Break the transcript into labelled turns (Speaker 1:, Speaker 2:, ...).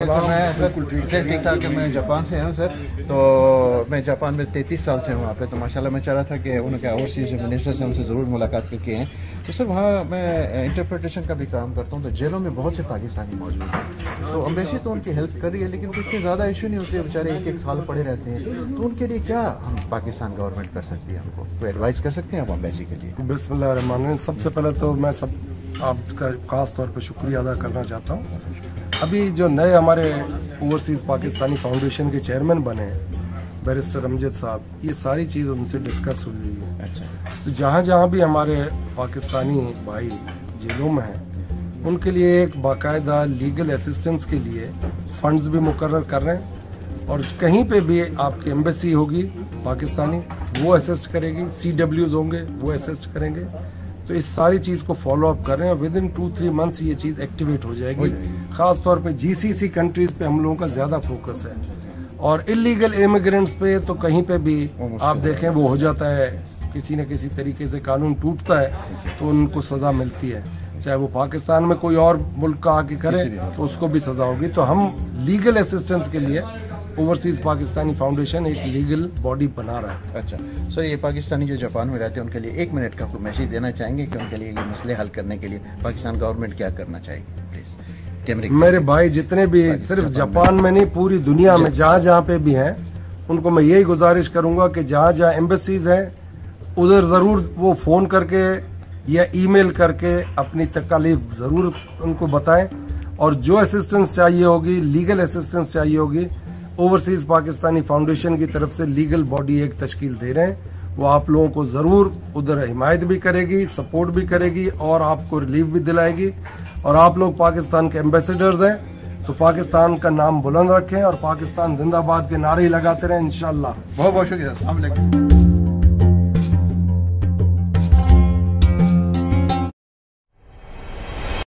Speaker 1: मैं ठीक ठाक है। मैं जापान से हूँ सर। तो मैं जापान में 33 साल से हूँ वहाँ पे। तो माशाल्लाह मैं चाह रहा था कि उनके ओवरसीज़ जो मिनिस्टर से उनसे ज़रूर मुलाकात करके हैं। तो सर वहाँ मैं इंटरप्रिटेशन का भी काम करता हूँ। तो जेलों में बहुत से पाकिस्तानी मौजूद हैं। तो अम्बेसी तो उनकी हेल्प कर रही है, लेकिन कुछ ज़्यादा इशू नहीं होते। बेचारे एक साल पड़े रहते हैं। तो उनके लिए क्या हम पाकिस्तान गवर्नमेंट कर सकती है? हमको कोई एडवाइस कर सकते हैं आप अम्बेसी के लिए?
Speaker 2: बिस्मिल्लाह रहमान रहीम। सबसे पहले तो मैं आपका खास तौर पर शुक्रिया अदा करना चाहता हूँ। अभी जो नए हमारे ओवरसीज़ पाकिस्तानी फाउंडेशन के चेयरमैन बने हैं बैरिस्टर अमजद साहब, ये सारी चीज़ उनसे डिस्कस हुई है। अच्छा। तो जहाँ जहाँ भी हमारे पाकिस्तानी भाई जेलों में हैं, उनके लिए एक बाकायदा लीगल असिस्टेंस के लिए फंड्स भी मुकर्रर कर रहे हैं। और कहीं पे भी आपकी एम्बेसी होगी पाकिस्तानी, वो असिस्ट करेगी, CWs होंगे वो असिस्ट करेंगे। तो इस सारी चीज़ को फॉलो अप कर रहे हैं। विद इन 2-3 मंथ्स ये चीज़ एक्टिवेट हो जाएगी। ख़ास तौर पे GCC कंट्रीज़ पे हम लोगों का ज़्यादा फोकस है। और इलीगल इमिग्रेंट्स पे तो कहीं पे भी आप देखें वो हो जाता है, किसी न किसी तरीके से कानून टूटता है तो उनको सज़ा मिलती है। चाहे वो पाकिस्तान में कोई और मुल्क का आके करे तो उसको भी सज़ा होगी। तो हम लीगल असिस्टेंस के लिए ओवरसीज़ पाकिस्तानी फाउंडेशन एक लीगल बॉडी बना रहा है।
Speaker 1: अच्छा सर, ये पाकिस्तानी जो जापान में रहते हैं उनके लिए 1 मिनट का कोई मैसेज देना चाहेंगे कि उनके लिए ये मसले हल करने के लिए पाकिस्तान गवर्नमेंट क्या करना चाहेगी प्लीज़?
Speaker 2: मेरे भाई जितने भी सिर्फ जापान में नहीं, पूरी दुनिया में जहाँ जहाँ पे भी हैं, उनको मैं यही गुजारिश करूँगा कि जहाँ जहाँ एम्बेसीज हैं उधर ज़रूर वो फ़ोन करके या ईमेल करके अपनी तकलीफ ज़रूर उनको बताएं। और जो असिस्टेंस चाहिए होगी, लीगल असिस्टेंस चाहिए होगी, ओवरसीज़ पाकिस्तानी फाउंडेशन की तरफ से लीगल बॉडी एक तश्कील दे रहे हैं। वो आप लोगों को ज़रूर उधर हिमायत भी करेगी, सपोर्ट भी करेगी और आपको रिलीफ भी दिलाएगी। और आप लोग पाकिस्तान के एम्बेसडर्स हैं, तो पाकिस्तान का नाम बुलंद रखें और पाकिस्तान जिंदाबाद के नारे लगाते रहें इंशाल्लाह।
Speaker 1: बहुत बहुत शुक्रिया। अस्सलाम वालेकुम।